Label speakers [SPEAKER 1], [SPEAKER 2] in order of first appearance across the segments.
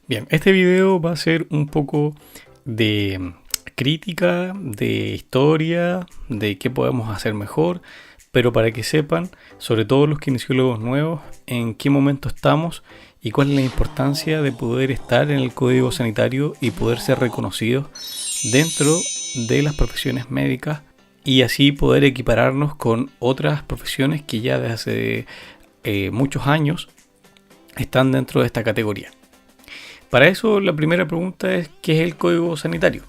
[SPEAKER 1] Bien, este video va a ser un poco de crítica, de historia, de qué podemos hacer mejor, pero para que sepan, sobre todo los kinesiólogos nuevos, en qué momento estamos y cuál es la importancia de poder estar en el código sanitario y poder ser reconocidos dentro de las profesiones médicas y así poder equipararnos con otras profesiones que ya desde hace muchos años están dentro de esta categoría. Para eso la primera pregunta es ¿qué es el código sanitario?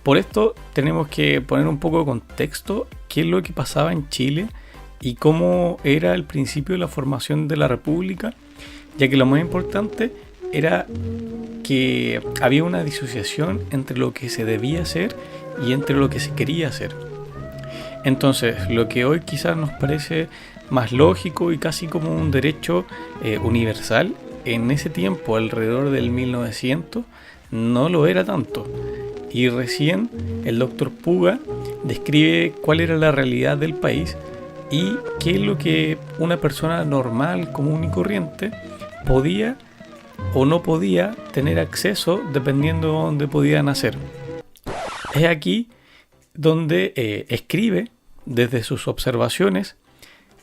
[SPEAKER 1] Por esto tenemos que poner un poco de contexto qué es lo que pasaba en Chile y cómo era el principio de la formación de la República, ya que lo más importante era que había una disociación entre lo que se debía hacer y entre lo que se quería hacer. Entonces, lo que hoy quizás nos parece más lógico y casi como un derecho universal, en ese tiempo, alrededor del 1900, no lo era tanto. Y recién el doctor Puga describe cuál era la realidad del país y qué es lo que una persona normal, común y corriente podía o no podía tener acceso dependiendo de dónde podía nacer. Es aquí donde escribe desde sus observaciones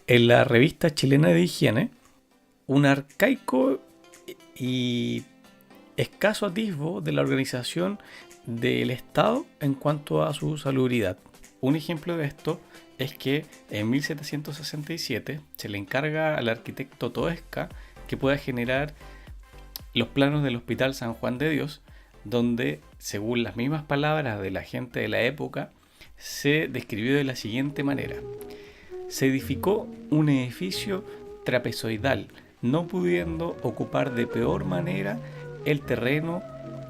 [SPEAKER 1] en la revista chilena de higiene un arcaico y escaso atisbo de la organización del Estado en cuanto a su salubridad. Un ejemplo de esto es que en 1767 se le encarga al arquitecto Toesca que pueda generar los planos del Hospital San Juan de Dios, donde, según las mismas palabras de la gente de la época, se describió de la siguiente manera: se edificó un edificio trapezoidal, no pudiendo ocupar de peor manera el terreno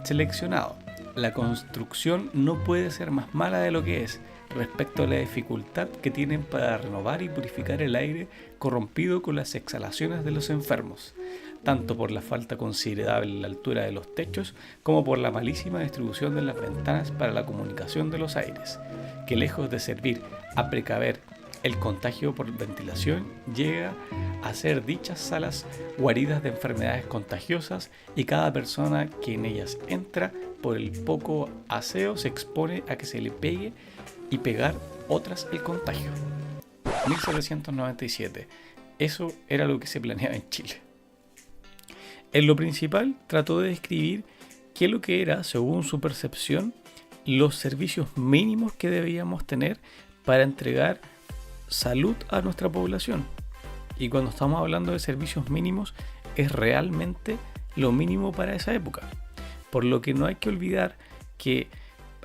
[SPEAKER 1] seleccionado. La construcción no puede ser más mala de lo que es, respecto a la dificultad que tienen para renovar y purificar el aire corrompido con las exhalaciones de los enfermos, tanto por la falta considerable en la altura de los techos como por la malísima distribución de las ventanas para la comunicación de los aires, que lejos de servir a precaver el contagio por ventilación, llega a ser dichas salas guaridas de enfermedades contagiosas y cada persona que en ellas entra por el poco aseo se expone a que se le pegue y pegar otras el contagio. 1797. Eso era lo que se planeaba en Chile. En lo principal trató de describir qué es lo que era, según su percepción, los servicios mínimos que debíamos tener para entregar salud a nuestra población. Y cuando estamos hablando de servicios mínimos, es realmente lo mínimo para esa época. Por lo que no hay que olvidar que,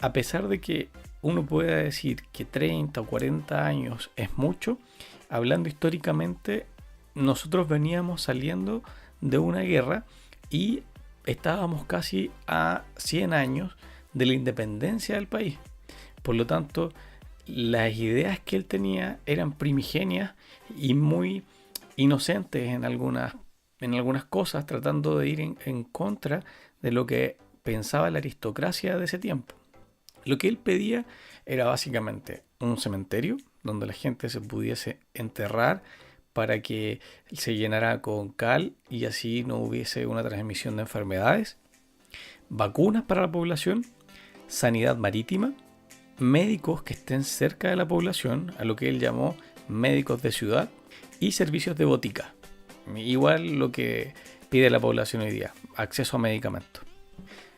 [SPEAKER 1] a pesar de que uno pueda decir que 30 o 40 años es mucho, hablando históricamente, nosotros veníamos saliendo de una guerra y estábamos casi a 100 años de la independencia del país. Por lo tanto, las ideas que él tenía eran primigenias y muy inocentes en algunas cosas, tratando de ir en contra de lo que pensaba la aristocracia de ese tiempo. Lo que él pedía era básicamente un cementerio donde la gente se pudiese enterrar para que se llenara con cal y así no hubiese una transmisión de enfermedades, vacunas para la población, sanidad marítima, médicos que estén cerca de la población, a lo que él llamó médicos de ciudad, y servicios de botica. Igual lo que pide la población hoy día, acceso a medicamentos.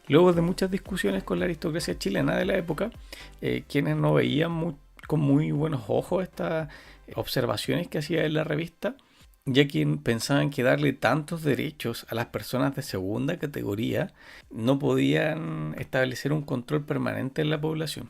[SPEAKER 1] Luego de muchas discusiones con la aristocracia chilena de la época, quienes no veían con muy buenos ojos estas observaciones que hacía en la revista, ya que pensaban que darle tantos derechos a las personas de segunda categoría no podían establecer un control permanente en la población.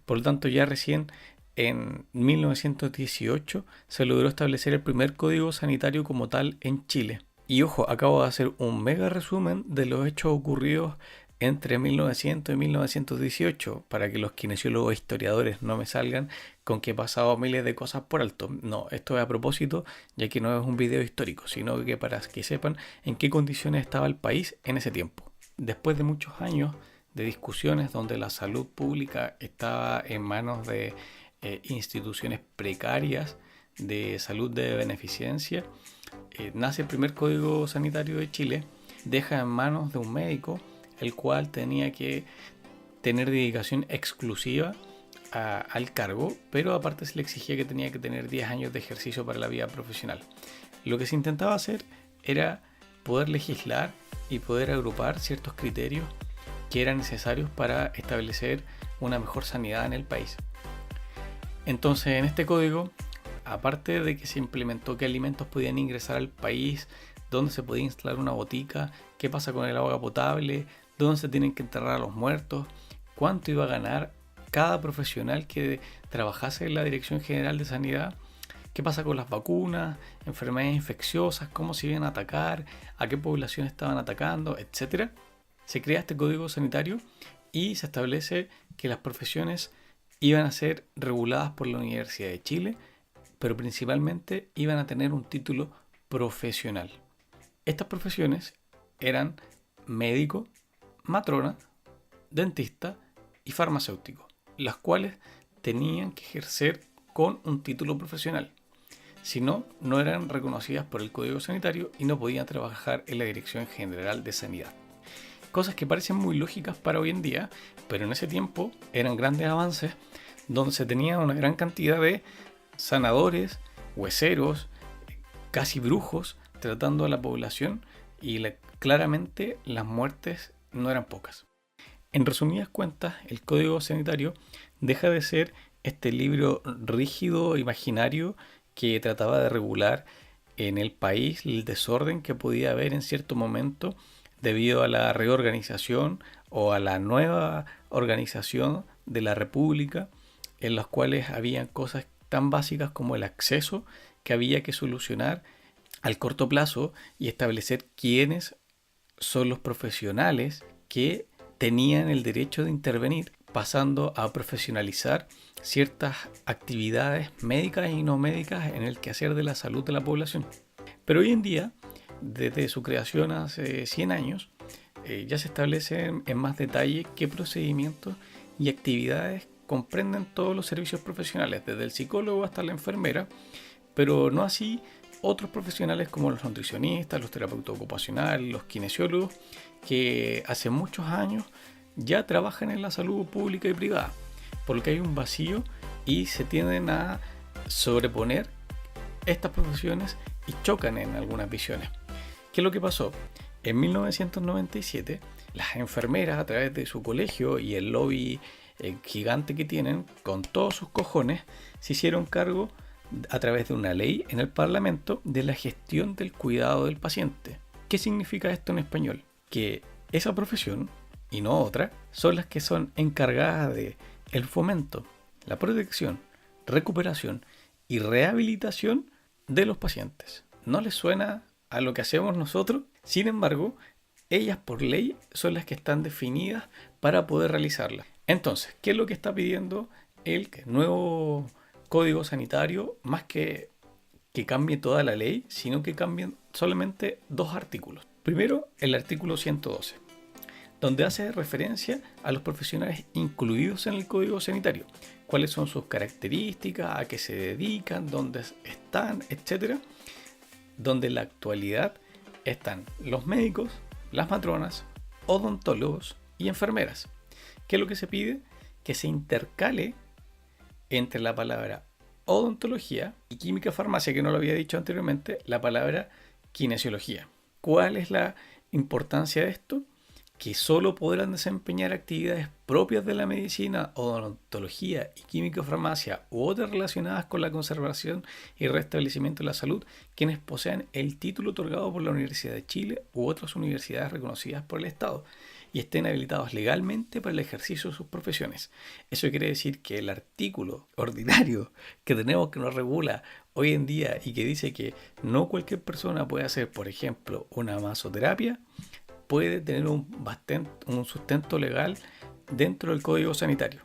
[SPEAKER 1] Por lo tanto, ya recién en 1918 se logró establecer el primer código sanitario como tal en Chile. Y ojo, acabo de hacer un mega resumen de los hechos ocurridos entre 1900 y 1918, para que los kinesiólogos historiadores no me salgan con que he pasado miles de cosas por alto. No, esto es a propósito, ya que no es un video histórico, sino que para que sepan en qué condiciones estaba el país en ese tiempo. Después de muchos años de discusiones donde la salud pública estaba en manos de instituciones precarias de salud de beneficencia, nace el primer Código Sanitario de Chile, deja en manos de un médico, el cual tenía que tener dedicación exclusiva al cargo, pero aparte se le exigía que tenía que tener 10 años de ejercicio para la vida profesional. Lo que se intentaba hacer era poder legislar y poder agrupar ciertos criterios que eran necesarios para establecer una mejor sanidad en el país. Entonces, en este código, aparte de que se implementó qué alimentos podían ingresar al país, dónde se podía instalar una botica, qué pasa con el agua potable, dónde se tienen que enterrar a los muertos, cuánto iba a ganar cada profesional que trabajase en la Dirección General de Sanidad, qué pasa con las vacunas, enfermedades infecciosas, cómo se iban a atacar, a qué población estaban atacando, etc. Se crea este código sanitario y se establece que las profesiones iban a ser reguladas por la Universidad de Chile, pero principalmente iban a tener un título profesional. Estas profesiones eran médico, matrona, dentista y farmacéutico, las cuales tenían que ejercer con un título profesional. Si no, no eran reconocidas por el Código Sanitario y no podían trabajar en la Dirección General de Sanidad. Cosas que parecen muy lógicas para hoy en día, pero en ese tiempo eran grandes avances donde se tenía una gran cantidad de sanadores, hueseros, casi brujos, tratando a la población y claramente las muertes no eran pocas. En resumidas cuentas, el Código Sanitario deja de ser este libro rígido, imaginario, que trataba de regular en el país el desorden que podía haber en cierto momento debido a la reorganización o a la nueva organización de la República, en las cuales habían cosas tan básicas como el acceso que había que solucionar al corto plazo y establecer quiénes son los profesionales que tenían el derecho de intervenir, pasando a profesionalizar ciertas actividades médicas y no médicas en el quehacer de la salud de la población. Pero hoy en día, desde su creación hace 100 años, ya se establecen en más detalle qué procedimientos y actividades comprenden todos los servicios profesionales, desde el psicólogo hasta la enfermera, pero no así otros profesionales como los nutricionistas, los terapeutas ocupacionales, los kinesiólogos, que hace muchos años ya trabajan en la salud pública y privada, por lo que hay un vacío y se tienden a sobreponer estas profesiones y chocan en algunas visiones. ¿Qué es lo que pasó? En 1997, las enfermeras, a través de su colegio y el lobby gigante que tienen, con todos sus cojones, se hicieron cargo a través de una ley en el Parlamento de la gestión del cuidado del paciente. ¿Qué significa esto en español? Que esa profesión, y no otra, son las que son encargadas de el fomento, la protección, recuperación y rehabilitación de los pacientes. ¿No les suena a lo que hacemos nosotros? Sin embargo, ellas por ley son las que están definidas para poder realizarlas. Entonces, ¿qué es lo que está pidiendo el nuevo Código Sanitario? Más que cambie toda la ley, sino que cambien solamente dos artículos. Primero, el artículo 112, donde hace referencia a los profesionales incluidos en el Código Sanitario, cuáles son sus características, a qué se dedican, dónde están, etc. Donde en la actualidad están los médicos, las matronas, odontólogos y enfermeras. ¿Qué es lo que se pide? Que se intercale entre la palabra odontología y química farmacia, que no lo había dicho anteriormente, la palabra kinesiología. ¿Cuál es la importancia de esto? Que solo podrán desempeñar actividades propias de la medicina, odontología y químico-farmacia u otras relacionadas con la conservación y restablecimiento de la salud quienes posean el título otorgado por la Universidad de Chile u otras universidades reconocidas por el Estado y estén habilitados legalmente para el ejercicio de sus profesiones. Eso quiere decir que el artículo ordinario que tenemos que nos regula hoy en día y que dice que no cualquier persona puede hacer, por ejemplo, una masoterapia, puede tener un sustento legal dentro del Código Sanitario,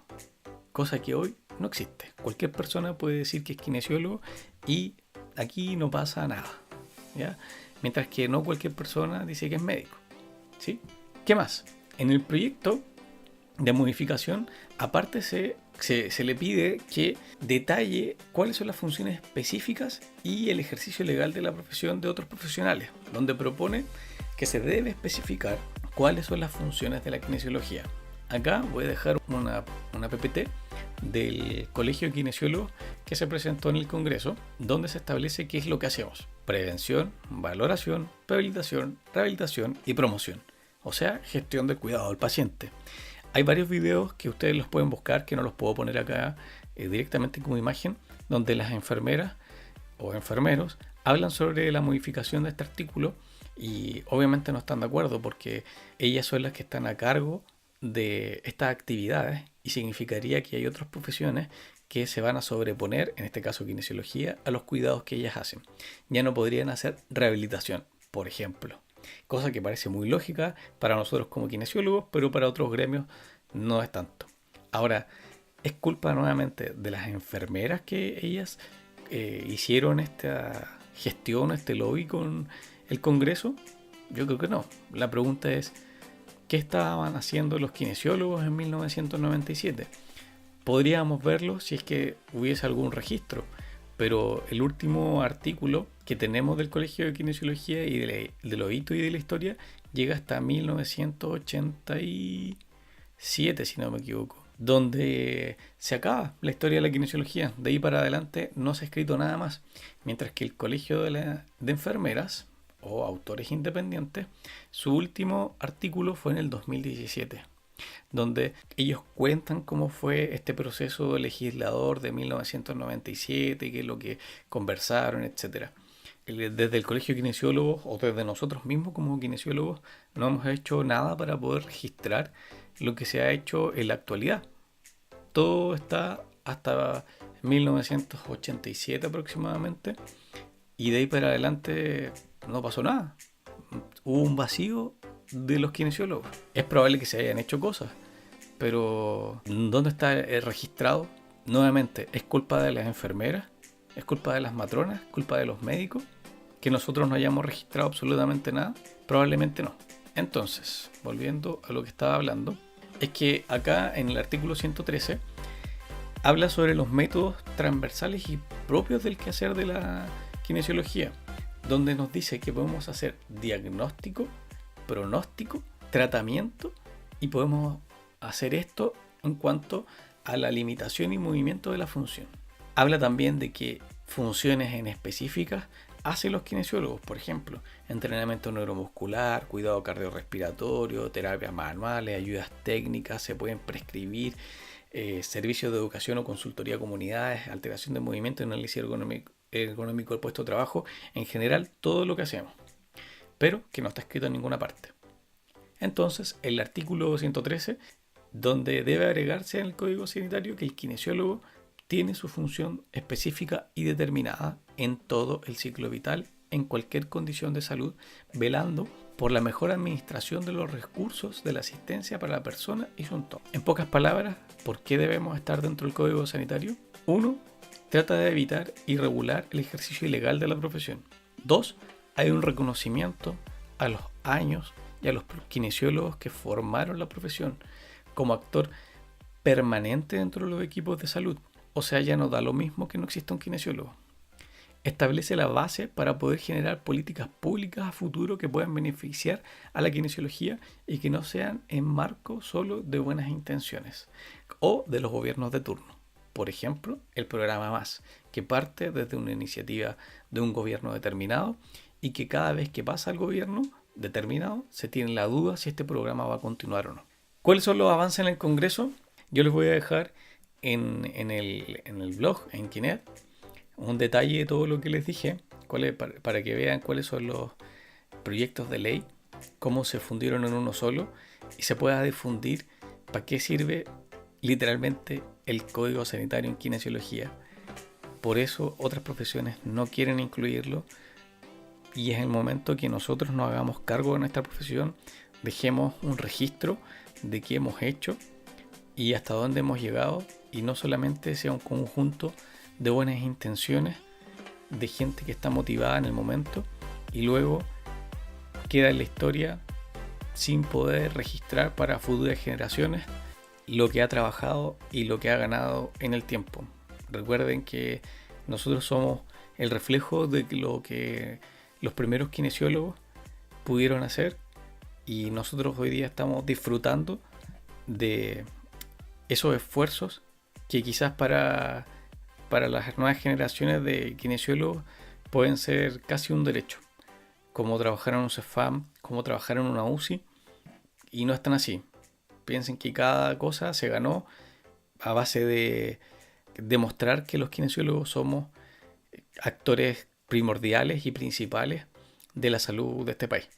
[SPEAKER 1] cosa que hoy no existe. Cualquier persona puede decir que es kinesiólogo y aquí no pasa nada, ¿ya? Mientras que no cualquier persona dice que es médico, ¿sí? ¿Qué más? En el proyecto de modificación, aparte se le pide que detalle cuáles son las funciones específicas y el ejercicio legal de la profesión de otros profesionales, donde propone que se debe especificar cuáles son las funciones de la kinesiología. Acá voy a dejar una PPT del Colegio de Kinesiólogos que se presentó en el Congreso, donde se establece qué es lo que hacemos: prevención, valoración, rehabilitación y promoción, o sea, gestión del cuidado del paciente. Hay varios videos que ustedes los pueden buscar, que no los puedo poner acá directamente como imagen, donde las enfermeras o enfermeros hablan sobre la modificación de este artículo y obviamente no están de acuerdo porque ellas son las que están a cargo de estas actividades y significaría que hay otras profesiones que se van a sobreponer, en este caso kinesiología, a los cuidados que ellas hacen. Ya no podrían hacer rehabilitación, por ejemplo, cosa que parece muy lógica para nosotros como kinesiólogos, pero para otros gremios no es tanto. Ahora, ¿es culpa nuevamente de las enfermeras que ellas hicieron esta gestión, este lobby con el Congreso? Yo creo que no. La pregunta es, ¿qué estaban haciendo los kinesiólogos en 1997? Podríamos verlo si es que hubiese algún registro, pero el último artículo que tenemos del Colegio de Kinesiología y de los hitos y de la historia llega hasta 1987, si no me equivoco, donde se acaba la historia de la kinesiología. De ahí para adelante no se ha escrito nada más, mientras que el Colegio de Enfermeras o autores independientes, su último artículo fue en el 2017, donde ellos cuentan cómo fue este proceso legislador de 1997, qué es lo que conversaron, etc. Desde el Colegio de Kinesiólogos o desde nosotros mismos como kinesiólogos no hemos hecho nada para poder registrar lo que se ha hecho en la actualidad. Todo está hasta 1987 aproximadamente y de ahí para adelante no pasó nada. Hubo un vacío de los kinesiólogos. Es probable que se hayan hecho cosas, pero ¿dónde está registrado? Nuevamente, ¿es culpa de las enfermeras? ¿Es culpa de las matronas? ¿Es culpa de los médicos? ¿Que nosotros no hayamos registrado absolutamente nada? Probablemente no. Entonces, volviendo a lo que estaba hablando, es que acá en el artículo 113 habla sobre los métodos transversales y propios del quehacer de la kinesiología, donde nos dice que podemos hacer diagnóstico, pronóstico, tratamiento y podemos hacer esto en cuanto a la limitación y movimiento de la función. Habla también de que funciones en específicas hacen los kinesiólogos, por ejemplo, entrenamiento neuromuscular, cuidado cardiorrespiratorio, terapias manuales, ayudas técnicas, se pueden prescribir servicios de educación o consultoría a comunidades, alteración de movimiento y análisis ergonómico del puesto de trabajo, en general todo lo que hacemos, pero que no está escrito en ninguna parte. Entonces, el artículo 113, donde debe agregarse en el Código Sanitario que el kinesiólogo tiene su función específica y determinada en todo el ciclo vital, en cualquier condición de salud, velando por la mejor administración de los recursos de la asistencia para la persona y su entorno. En pocas palabras, ¿por qué debemos estar dentro del Código Sanitario? 1. Trata de evitar y regular el ejercicio ilegal de la profesión. 2. Hay un reconocimiento a los años y a los kinesiólogos que formaron la profesión como actor permanente dentro de los equipos de salud. O sea, ya no da lo mismo que no exista un kinesiólogo. Establece la base para poder generar políticas públicas a futuro que puedan beneficiar a la kinesiología y que no sean en marco solo de buenas intenciones o de los gobiernos de turno. Por ejemplo, el programa MÁS, que parte desde una iniciativa de un gobierno determinado y que cada vez que pasa el gobierno determinado se tiene la duda si este programa va a continuar o no. ¿Cuáles son los avances en el Congreso? Yo les voy a dejar en el blog, en Kinet, un detalle de todo lo que les dije, para que vean cuáles son los proyectos de ley, cómo se fundieron en uno solo y se pueda difundir para qué sirve literalmente el Código Sanitario en kinesiología. Por eso otras profesiones no quieren incluirlo y es el momento que nosotros nos hagamos cargo de nuestra profesión, dejemos un registro de qué hemos hecho y hasta dónde hemos llegado, y no solamente sea un conjunto de buenas intenciones de gente que está motivada en el momento y luego queda en la historia sin poder registrar para futuras generaciones lo que ha trabajado y lo que ha ganado en el tiempo. Recuerden que nosotros somos el reflejo de lo que los primeros kinesiólogos pudieron hacer y nosotros hoy día estamos disfrutando de esos esfuerzos que quizás para las nuevas generaciones de kinesiólogos pueden ser casi un derecho, como trabajar en un CEFAM, como trabajar en una UCI, y no están así. Piensen que cada cosa se ganó a base de demostrar que los kinesiólogos somos actores primordiales y principales de la salud de este país.